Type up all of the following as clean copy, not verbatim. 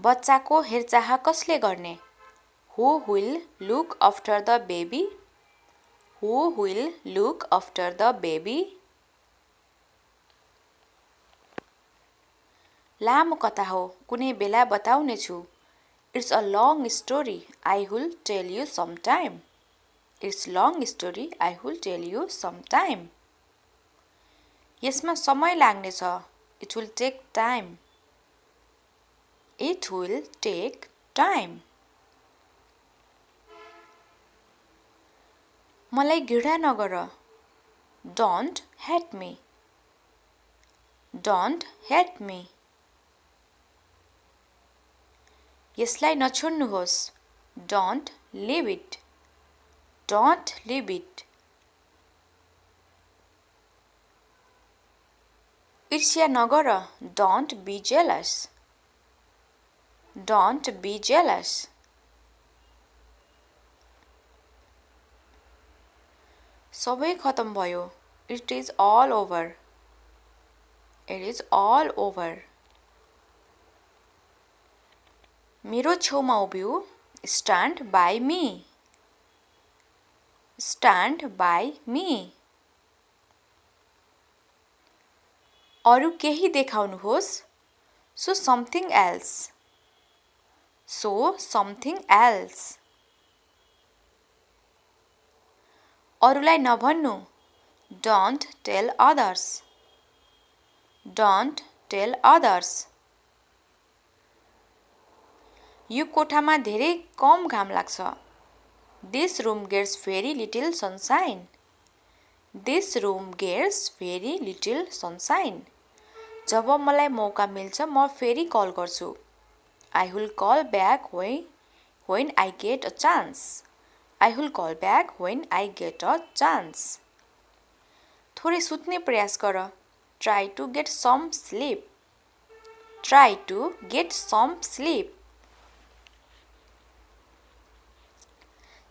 बच्चाको हेरचाह कसले गर्ने? Who will look after the baby? Who will look after the baby? लामो कथा हो, कुनै बेला बताउने छु. It's a long story, I will tell you sometime. It's long story, I will tell you sometime. यसमा समय लाग्ने छ. It will take time. It will take time. मलाई घृणा नगर. Don't hate me. Don't hate me. यसलाई नछोड्नुहोस्. Don't leave it. Don't leave it. ईर्ष्या नगर. Don't be jealous. Don't be jealous. सबै खतम भयो. It is all over. It is all over. मेरो छेउमा उभिऊ. Stand by me. Stand by me. अरु केही देखाउनुहोस्. Show something else. Show something else. अरूलाई नभन्नु. Don't tell others. Don't tell others. यो कोठामा धेरै कम घाम लाग्छ. This room gets very little sunshine. This room gets very little sunshine. जब मलाई मौका मिल्छ म फेरि कल गर्छु. I will call back when I get a chance. I will call back when I get a chance. थोरै सुत्ने प्रयास गर. Try to get some sleep. Try to get some sleep.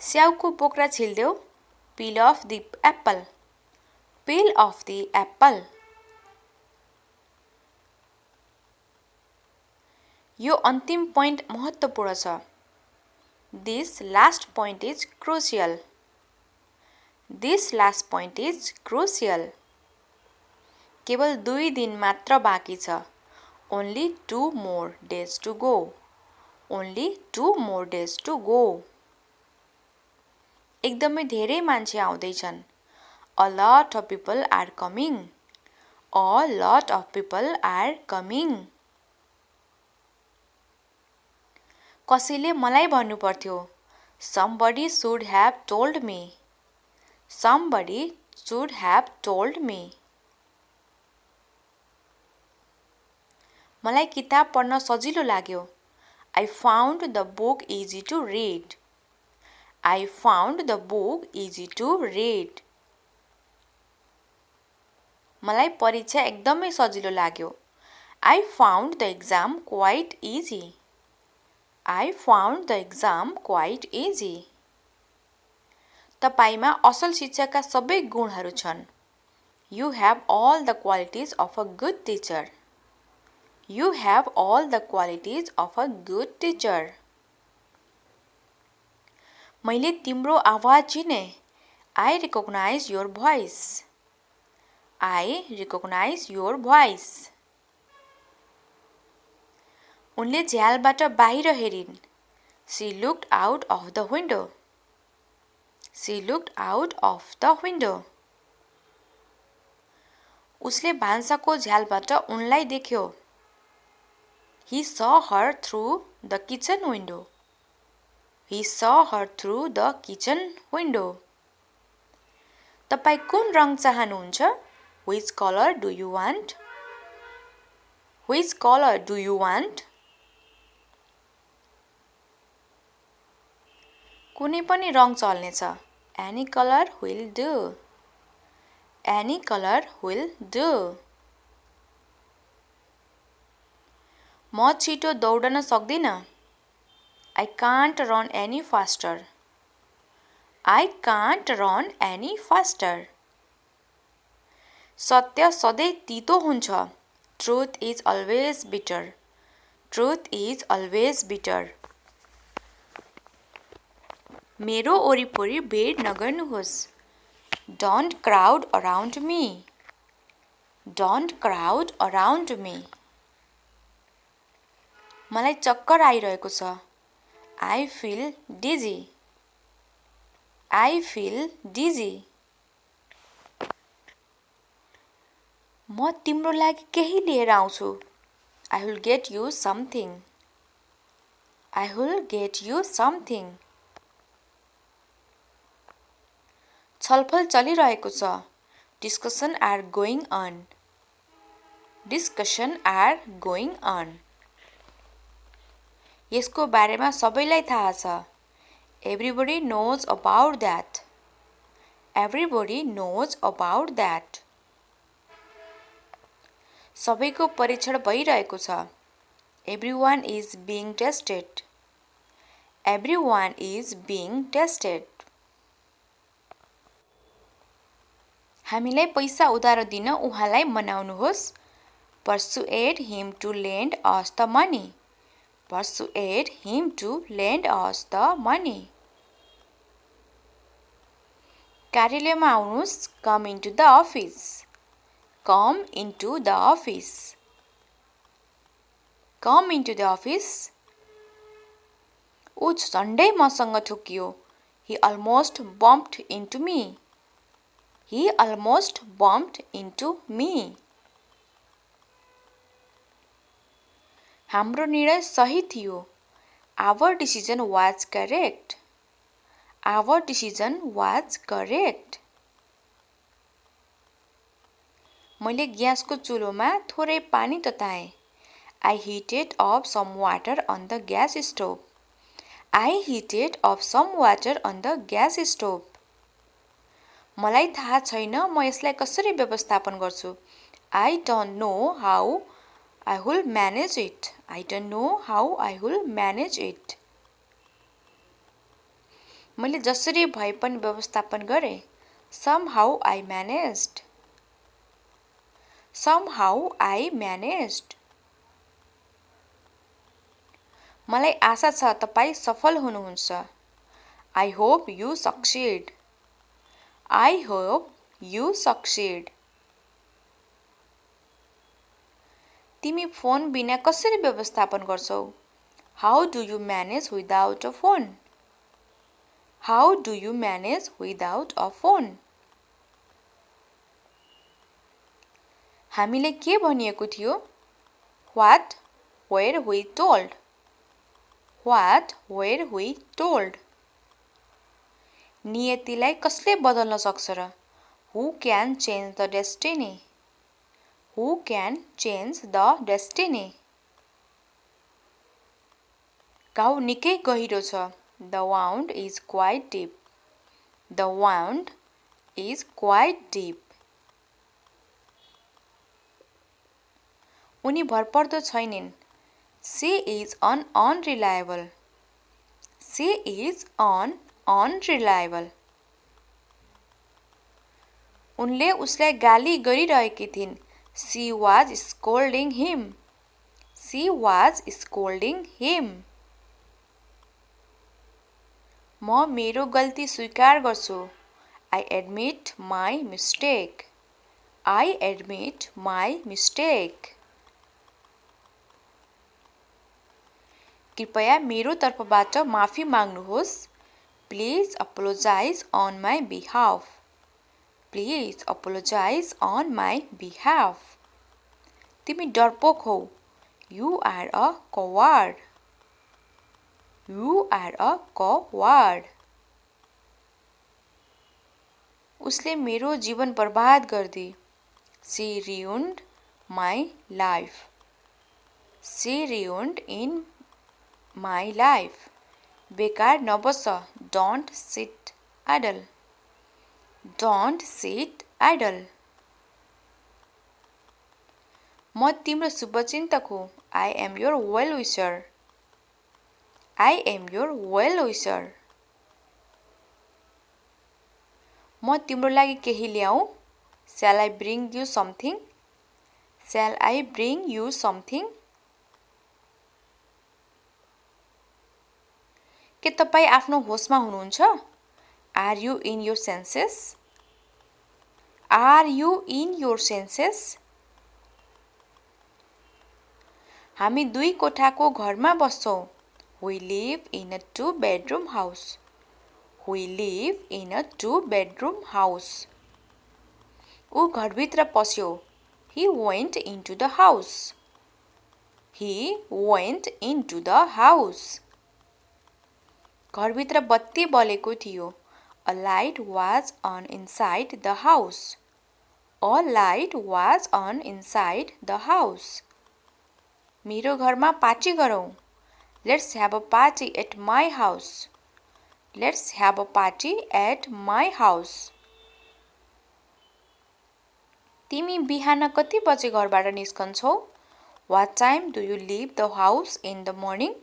स्याउको बोक्रा छिल्देऊ. Peel off the apple. Peel off the apple. यो अन्तिम point महत्त्वपूर्ण छ. This last point is crucial. This last point is crucial. केवल 2 दिन मात्र बाँकी छ. Only 2 more days to go. Only 2 more days to go. एकदमै धेरै मान्छे आउँदैछन्. A lot of people are coming. A lot of people are coming. कसैले मलाई भन्नु पर्थ्यो. Somebody should have told me. Somebody should have told me. मलाई किताब पढ्न सजिलो लाग्यो. I found the book easy to read. I found the book easy to read. मलाई परीक्षा एकदमै सजिलो लाग्यो. I found the exam quite easy. I found the exam quite easy. तपाईमा असल शिक्षकका सबै गुणहरू छन्. You have all the qualities of a good teacher. You have all the qualities of a good teacher. मैले तिम्रो आवाज चिने. I recognize your voice. I recognize your voice. उनले झ्यालबाट बाहिर हेरिन्. She looked out of the window. She looked out of the window. उसले भान्साको झ्यालबाट उनलाई देख्यो. He saw her through the kitchen window. He saw her through the kitchen window. तपाई कुन रङ चाहनुहुन्छ? Which color do you want? Which color do you want? कुनै पनि रङ चल्नेछ. Any color will do. Any color will do. म छिटो दौडन सक्दिन. I can't run any faster. I can't run any faster. सत्य सधैँ तितो हुन्छ. Truth is always bitter. Truth is always bitter. मेरो वरिपरि भिड नगर्नुहोस्. Don't crowd around me. Don't crowd around me. मलाई चक्कर आइरहेको छ. I feel dizzy. I feel dizzy. म तिम्रो लागि केही लिएर आउँछु. I will get you something. I will get you something. छलफल चलिरहेको छ. Discussion are going on. Discussion are going on. यसको बारेमा सबैलाई थाहा छ. Everybody knows about that. Everybody knows about that. सबैको परीक्षण भइरहेको छ. Everyone is being tested. Everyone is being tested. हामीलाई पैसा उधारो दिन उहाँलाई मनाउनुहोस्. Persuade him to lend us the money. Persuade him to lend us the money. कार्यालयमा आउनुहोस्. Come into the office. Come into the office. Come into the office. ऊ झन्डै मसँग ठोकियो. He almost bumped into me. He almost bumped into me. हाम्रो निर्णय सही थियो. Our decision was correct. Our decision was correct. मैले ग्यासको चुलोमा थोरै पानी तताएँ. I heated up some water on the gas stove. I heated up some water on the gas stove. मलाई थाहा छैन म यसलाई कसरी व्यवस्थापन गर्छु. I don't know how I will manage it. I don't know how I will manage it. मैले जसरी भए पनि व्यवस्थापन गरेँ. Somehow I managed. Somehow I managed. मलाई आशा छ तपाई सफल हुनुहुन्छ. I hope you succeed. I hope you succeed. तिमी फोन बिना कसरी व्यवस्थापन गर्छौ? How do you manage without a phone? How do you manage without a phone? हामीले के भनिएको थियो? What were we told? What were we told? नियतिलाई कसले बदल्न सक्छ र? Who can change the destiny? Who can change the destiny? घाउ निकै गहिरो छ. The wound is quite deep. The wound is quite deep. उनी भरपर्दो छैनन्. She is unreliable. She is unreliable. उनले उसलाई गाली गरिरहेकी थिइन्. She was scolding him. She was scolding him. म मेरो गल्ती स्वीकार गर्छु. I admit my mistake. I admit my mistake. कृपया मेरो तर्फबाट माफी माग्नुहोस्. Please apologize on my behalf. Please apologize on my behalf. तिमी डरपोक हौ. You are a coward. You are a coward. उसले मेरो जीवन बर्बाद गर्दी. She ruined my life. She ruined in my life. बेकार नबस. Don't sit idle. Don't sit idle. म तिम्रो शुभचिन्तक हुँ. I am your well-wisher. I am your well-wisher. म तिम्रो लागि केही ल्याऊ. Shall I bring you something? Shall I bring you something? के तपाईँ आफ्नो होसमा हुनुहुन्छ? Are you in your senses? Are you in your senses? हामी 2 कोठाको घरमा बस्छौं. We live in a 2-bedroom house. We live in a 2-bedroom house. ऊ घरभित्र पस्यो. He went into the house. He went into the house. घरभित्र बत्ती बलेको थियो. A light was on inside the house. A light was on inside the house. मेरो घरमा party गरौँ. Let's have a party at my house. Let's have a party at my house. तिमी बिहान कति बजे घरबाट निस्कन्छौ? What time do you leave the house in the morning?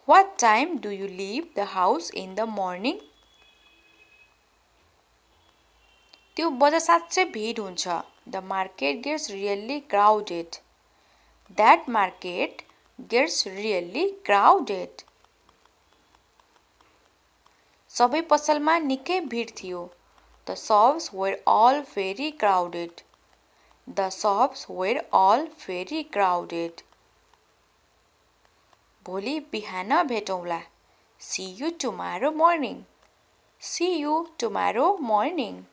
What time do you leave the house in the morning? त्यो बजार साच्चै भिड हुन्छ. The market gets really crowded. That market gets really crowded. सबै पसलमा निकै भिड थियो. The shops were all very crowded. The shops were all very crowded. भोलि बिहान भेटौँला. See you tomorrow morning. See you tomorrow morning.